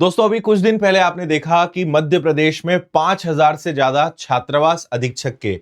दोस्तों अभी कुछ दिन पहले आपने देखा कि मध्य प्रदेश में 5,000 से ज्यादा छात्रावास अधीक्षक के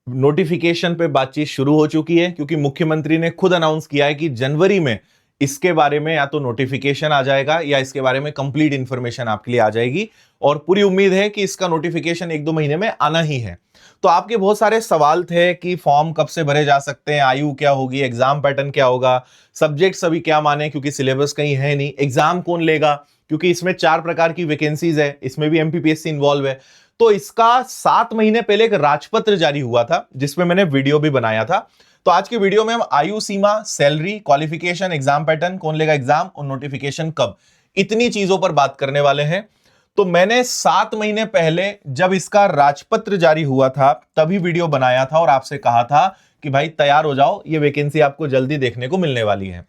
नोटिफिकेशन पे बातचीत शुरू हो चुकी है, क्योंकि मुख्यमंत्री ने खुद अनाउंस किया है कि जनवरी में इसके बारे में या तो नोटिफिकेशन आ जाएगा या इसके बारे में कंप्लीट इंफॉर्मेशन आपके लिए आ जाएगी। और पूरी उम्मीद है कि इसका नोटिफिकेशन 1-2 महीने में आना ही है। तो आपके बहुत सारे सवाल थे कि फॉर्म कब से भरे जा सकते हैं, आयु क्या होगी, एग्जाम पैटर्न क्या होगा, सब्जेक्ट अभी क्या माने क्योंकि सिलेबस कहीं है नहीं, एग्जाम कौन लेगा क्योंकि इसमें 4 प्रकार की वैकेंसीज है, इसमें भी एमपीपीएससी इन्वॉल्व है। तो इसका 7 महीने पहले एक राजपत्र जारी हुआ था जिसमें मैंने वीडियो भी बनाया था। तो आज की वीडियो में हम आयु सीमा, सैलरी, क्वालिफिकेशन, एग्जाम पैटर्न, कौन लेगा एग्जाम और नोटिफिकेशन कब, इतनी चीजों पर बात करने वाले हैं। तो मैंने 7 महीने पहले जब इसका राजपत्र जारी हुआ था तभी वीडियो बनाया था और आपसे कहा था कि भाई तैयार हो जाओ, ये वैकेंसी आपको जल्दी देखने को मिलने वाली है।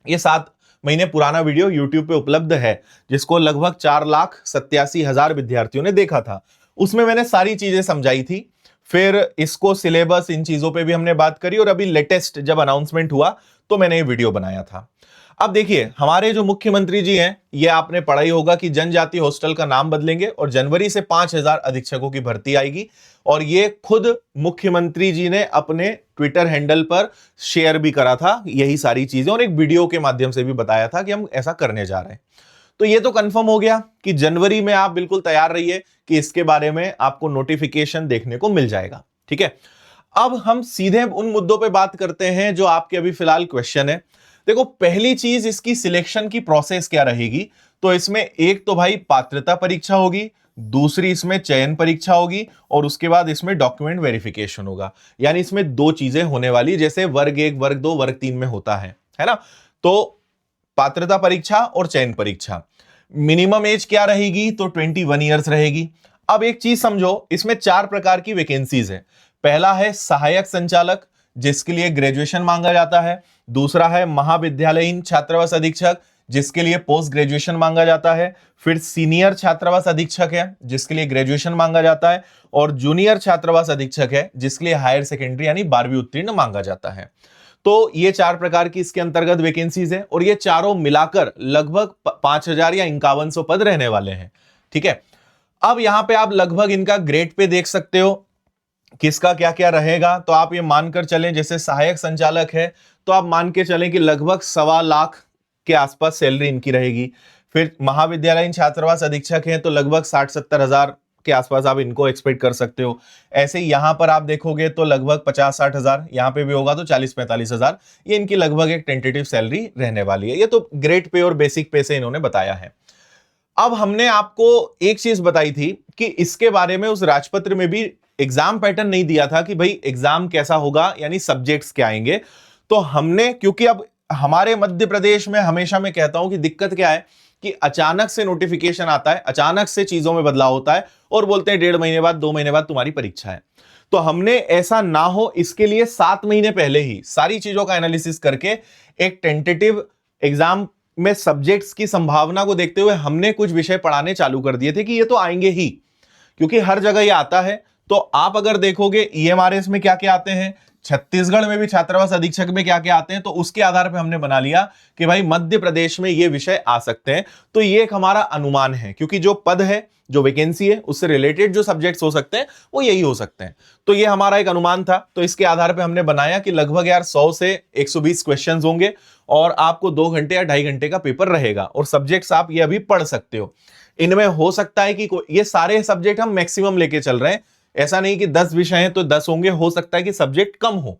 ये 7 महीने पुराना वीडियो YouTube पे उपलब्ध है, जिसको लगभग 4,87,000 विद्यार्थियों ने देखा था। उसमें मैंने सारी चीजें समझाई थी, फिर इसको सिलेबस, इन चीजों पे भी हमने बात करी और अभी लेटेस्ट जब अनाउंसमेंट हुआ तो मैंने ये वीडियो बनाया था। अब देखिए, हमारे जो मुख्यमंत्री जी हैं, ये आपने पढ़ा ही होगा कि जनजाति हॉस्टल का नाम बदलेंगे और जनवरी से 5,000 अधीक्षकों की भर्ती आएगी। और ये खुद मुख्यमंत्री जी ने अपने ट्विटर हैंडल पर शेयर भी करा था यही सारी चीजें, और एक वीडियो के माध्यम से भी बताया था कि हम ऐसा करने जा रहे हैं। तो ये तो कंफर्म हो गया कि जनवरी में आप बिल्कुल तैयार रहिए कि इसके बारे में आपको नोटिफिकेशन देखने को मिल जाएगा। ठीक है, अब हम सीधे उन मुद्दों पे बात करते हैं जो आपके अभी फिलहाल क्वेश्चन है। देखो, पहली चीज, इसकी सिलेक्शन की प्रोसेस क्या रहेगी। तो इसमें एक तो भाई पात्रता परीक्षा होगी, दूसरी इसमें चयन परीक्षा होगी और उसके बाद इसमें डॉक्यूमेंट वेरिफिकेशन होगा। यानी इसमें 2 चीजें होने वाली, जैसे वर्ग 1, वर्ग 2, वर्ग 3 में होता है ना। तो पात्रता परीक्षा और चयन परीक्षा, मिनिमम एज क्या रहेगी, तो 21 ईयर्स रहेगी। अब एक चीज समझो, इसमें 4 प्रकार की वैकेंसीज है। पहला है सहायक संचालक, जिसके लिए ग्रेजुएशन मांगा जाता है। दूसरा है महाविद्यालयीन छात्रावास अधीक्षक, जिसके लिए पोस्ट ग्रेजुएशन मांगा जाता है। फिर सीनियर छात्रावास अधीक्षक है, जिसके लिए ग्रेजुएशन मांगा जाता है। और जूनियर छात्रावास अधीक्षक है, जिसके लिए हायर सेकेंडरी यानी 12वीं उत्तीर्ण मांगा जाता है। तो ये 4 प्रकार की इसके अंतर्गत वैकेंसीज है और ये चारों मिलाकर लगभग 5,000 या 5100 पद रहने वाले हैं। ठीक है, अब यहां पे आप लगभग इनका ग्रेड पे देख सकते हो किसका क्या क्या रहेगा। तो आप ये मानकर चलें, जैसे सहायक संचालक है तो आप मान के चलें कि लगभग 1.25 लाख के आसपास सैलरी इनकी रहेगी। फिर महाविद्यालयीन छात्रावास अधीक्षक है तो लगभग 60-70 हजार के आसपास आप इनको एक्सपेक्ट कर सकते हो। ऐसे ही यहां पर आप देखोगे तो लगभग 50-60 हजार, यहां पे भी होगा तो 40-45 हजार, ये इनकी लगभग एक टेंटेटिव सैलरी रहने वाली है। ये तो ग्रेड पे और बेसिक पे से इन्होंने बताया है। अब हमने आपको एक चीज बताई थी कि इसके बारे में उस राजपत्र में भी एग्जाम पैटर्न नहीं दिया था कि भाई एग्जाम कैसा होगा, यानी सब्जेक्ट्स क्या आएंगे। तो हमने, क्योंकि अब हमारे मध्य प्रदेश में हमेशा मैं कहता हूं कि दिक्कत क्या है कि अचानक से नोटिफिकेशन आता है, अचानक से चीजों में बदलाव होता है और बोलते हैं 1.5 महीने बाद, 2 महीने बाद तुम्हारी परीक्षा है। तो हमने ऐसा ना हो इसके लिए 7 महीने पहले ही सारी चीजों का एनालिसिस करके एक टेंटेटिव एग्जाम में सब्जेक्ट्स की संभावना को देखते हुए हमने कुछ विषय पढ़ाने चालू कर दिए थे कि ये तो आएंगे ही, क्योंकि हर जगह ये आता है। तो आप अगर देखोगे ईएमआरएस में क्या क्या आते हैं, छत्तीसगढ़ में भी छात्रावास अधीक्षक में क्या क्या आते हैं, तो उसके आधार पर हमने बना लिया कि भाई मध्य प्रदेश में ये विषय आ सकते हैं। तो ये एक हमारा अनुमान है, क्योंकि जो पद है, जो वैकेंसी है, उससे रिलेटेड जो सब्जेक्ट्स हो सकते हैं वो यही हो सकते हैं। तो ये हमारा एक अनुमान था। तो इसके आधार पर हमने बनाया कि लगभग यार 100 से 120 क्वेश्चन होंगे और आपको 2 घंटे या 2.5 घंटे का पेपर रहेगा और सब्जेक्ट्स आप ये अभी पढ़ सकते हो। इनमें हो सकता है कि ये सारे सब्जेक्ट हम मैक्सिमम लेके चल रहे हैं, ऐसा नहीं कि 10 विषय हैं तो 10 होंगे, हो सकता है कि सब्जेक्ट कम हो।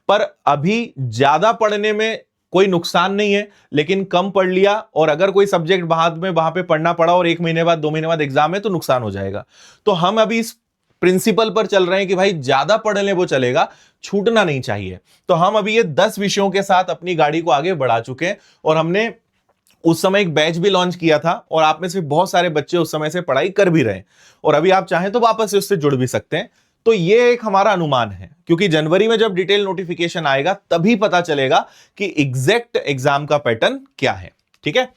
पर अभी ज्यादा पढ़ने में कोई नुकसान नहीं है, लेकिन कम पढ़ लिया और अगर कोई सब्जेक्ट बाद में वहां पे पढ़ना पड़ा और 1 महीने बाद, 2 महीने बाद एग्जाम है तो नुकसान हो जाएगा। तो हम अभी इस प्रिंसिपल पर चल रहे हैं कि भाई ज्यादा पढ़ ले वो चलेगा, छूटना नहीं चाहिए। तो हम अभी ये 10 विषयों के साथ अपनी गाड़ी को आगे बढ़ा चुके हैं और हमने उस समय एक बैच भी लॉन्च किया था और आप में से बहुत सारे बच्चे उस समय से पढ़ाई कर भी रहे हैं और अभी आप चाहें तो वापस से उससे जुड़ भी सकते हैं। तो ये एक हमारा अनुमान है, क्योंकि जनवरी में जब डिटेल नोटिफिकेशन आएगा तभी पता चलेगा कि एग्जैक्ट एग्जाम का पैटर्न क्या है। ठीक है,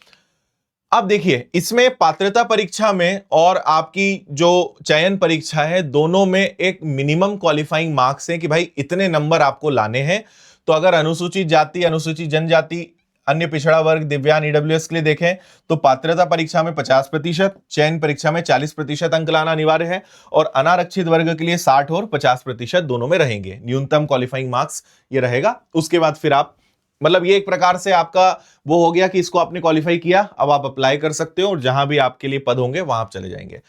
अब देखिए, इसमें पात्रता परीक्षा में और आपकी जो चयन परीक्षा है, दोनों में एक मिनिमम क्वालिफाइंग मार्क्स है कि भाई इतने नंबर आपको लाने हैं। तो अगर अनुसूचित जाति, अनुसूचित जनजाति अन्य पिछड़ा वर्ग, दिव्यांग, ईडब्ल्यूएस के लिए देखें तो पात्रता परीक्षा में 50%, चयन परीक्षा में 40% अंक लाना अनिवार्य है और अनारक्षित वर्ग के लिए 60 और 50% दोनों में रहेंगे। न्यूनतम क्वालिफाइंग मार्क्स ये रहेगा। उसके बाद फिर आप मतलब ये एक प्रकार से आपका वो हो गया कि इसको आपने क्वालिफाई किया, अब आप अप्लाई कर सकते हो और जहां भी आपके लिए पद होंगे वहां आप चले जाएंगे।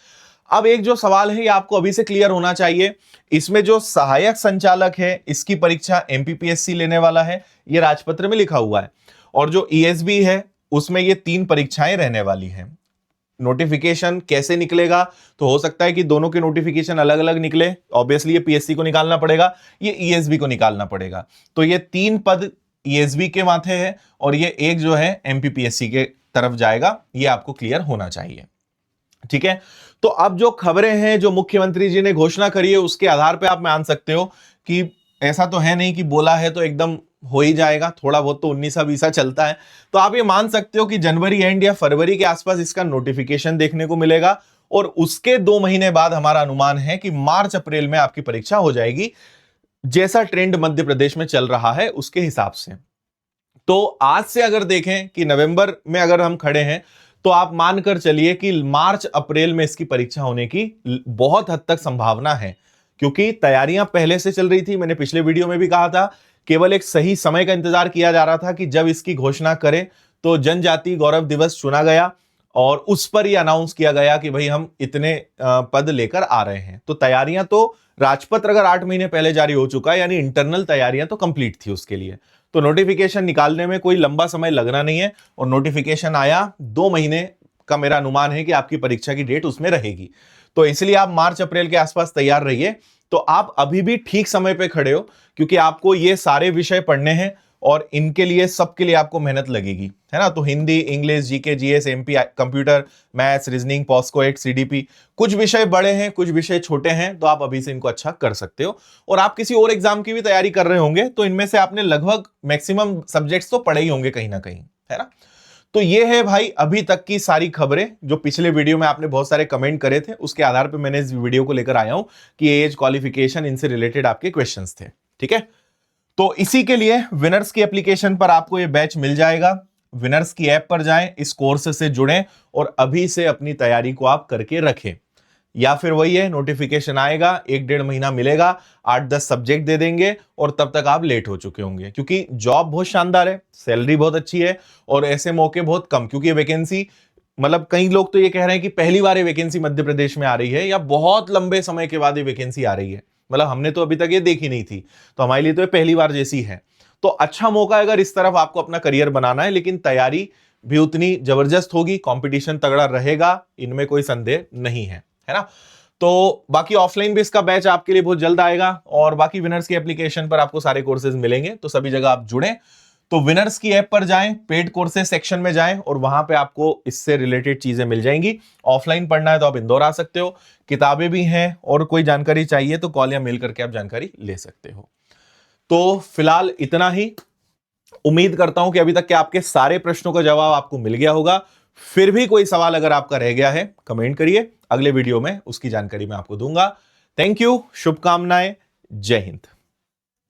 अब एक जो सवाल है ये आपको अभी से क्लियर होना चाहिए, इसमें जो सहायक संचालक है इसकी परीक्षा एमपीपीएससी लेने वाला है, ये राजपत्र में लिखा हुआ है। और जो ईएसबी है उसमें ये 3 परीक्षाएं रहने वाली हैं। नोटिफिकेशन कैसे निकलेगा, तो हो सकता है कि दोनों के नोटिफिकेशन अलग अलग निकले। ऑब्वियसली ये पीएससी को निकालना पड़ेगा, ये ईएसबी को निकालना पड़ेगा। तो ये 3 पद ईएसबी के माथे है और ये एक जो है एमपीपीएससी के तरफ जाएगा, ये आपको क्लियर होना चाहिए। ठीक है, तो अब जो खबरें हैं जो मुख्यमंत्री जी ने घोषणा करी है उसके आधार पर आप मान सकते हो कि ऐसा तो है नहीं कि बोला है तो एकदम हो ही जाएगा, थोड़ा बहुत तो 19-20 चलता है। तो आप ये मान सकते हो कि जनवरी एंड या फरवरी के आसपास इसका नोटिफिकेशन देखने को मिलेगा और उसके 2 महीने बाद हमारा अनुमान है कि मार्च अप्रैल में आपकी परीक्षा हो जाएगी, जैसा ट्रेंड मध्य प्रदेश में चल रहा है उसके हिसाब से। तो आज से अगर देखें कि नवंबर में अगर हम खड़े हैं तो आप मानकर चलिए कि मार्च अप्रैल में इसकी परीक्षा होने की बहुत हद तक संभावना है, क्योंकि तैयारियां पहले से चल रही थी। मैंने पिछले वीडियो में भी कहा था, केवल एक सही समय का इंतजार किया जा रहा था कि जब इसकी घोषणा करें। तो जनजाति गौरव दिवस चुना गया और उस पर यह अनाउंस किया गया कि भाई हम इतने पद लेकर आ रहे हैं। तो तैयारियां तो राजपत्र अगर 8 महीने पहले जारी हो चुका है, यानी इंटरनल तैयारियां तो कंप्लीट थी उसके लिए। तो नोटिफिकेशन निकालने में कोई लंबा समय लगना नहीं है और नोटिफिकेशन आया 2 महीने का मेरा अनुमान है कि आपकी परीक्षा की डेट उसमें रहेगी। तो इसलिए आप मार्च अप्रैल के आसपास तैयार रहिए। तो आप अभी भी ठीक समय पे खड़े हो, क्योंकि आपको ये सारे विषय पढ़ने हैं और इनके लिए सबके लिए आपको मेहनत लगेगी, है ना। तो Hindi, English, GK, GS, MP, computer, maths, reasoning, POCSO 8, CDP, कुछ विषय बड़े हैं, कुछ विषय छोटे हैं। तो आप अभी से इनको अच्छा कर सकते हो। और आप किसी और एग्जाम की भी तैयारी कर रहे होंगे तो इनमें से आपने लगभग मैक्सिमम सब्जेक्ट्स तो पढ़े ही होंगे कहीं ना कहीं, है ना। तो ये है भाई अभी तक की सारी खबरें जो पिछले वीडियो में आपने बहुत सारे कमेंट करे थे, उसके आधार पे मैंने इस वीडियो को लेकर आया हूं कि एज, क्वालिफिकेशन, इनसे रिलेटेड आपके क्वेश्चंस थे। ठीक है, तो इसी के लिए विनर्स की एप्लीकेशन पर आपको ये बैच मिल जाएगा। विनर्स की ऐप पर जाएं, इस कोर्स से जुड़ें और अभी से अपनी तैयारी को आप करके रखें। या फिर वही है, नोटिफिकेशन आएगा, 1-1.5 महीना मिलेगा, 8-10 सब्जेक्ट दे देंगे और तब तक आप लेट हो चुके होंगे, क्योंकि जॉब बहुत शानदार है, सैलरी बहुत अच्छी है और ऐसे मौके बहुत कम, क्योंकि वैकेंसी मतलब कई लोग तो ये कह रहे हैं कि पहली बार ये वैकेंसी मध्य प्रदेश में आ रही है या बहुत लंबे समय के बाद ये वैकेंसी आ रही है। मतलब हमने तो अभी तक ये देखी नहीं थी, तो हमारे लिए तो ये पहली बार जैसी है। तो अच्छा मौका है अगर इस तरफ आपको अपना करियर बनाना है, लेकिन तैयारी भी उतनी जबरदस्त होगी, कंपटीशन तगड़ा रहेगा, इनमें कोई संदेह नहीं है ना। तो बाकी ऑफलाइन भी इसका बैच आपके लिए बहुत जल्द आएगा और बाकी विनर्स की एप्लीकेशन पर आपको सारे कोर्सेज मिलेंगे, तो सभी जगह आप जुड़ें। तो विनर्स की ऐप पर जाएं, पेड कोर्सेज सेक्शन में जाएं और वहां पे आपको इससे रिलेटेड चीजें मिल जाएंगी। ऑफलाइन पढ़ना है तो आप इंदौर आ सकते हो, किताबें भी हैं और कोई जानकारी चाहिए तो कॉल या मेल करके आप जानकारी ले सकते हो। तो फिलहाल इतना ही। उम्मीद करता हूं कि अभी तक के आपके सारे प्रश्नों का जवाब आपको मिल गया होगा। फिर भी कोई सवाल अगर आपका रह गया है कमेंट करिए, अगले वीडियो में उसकी जानकारी मैं आपको दूंगा। थैंक यू, शुभकामनाएं, जय हिंद।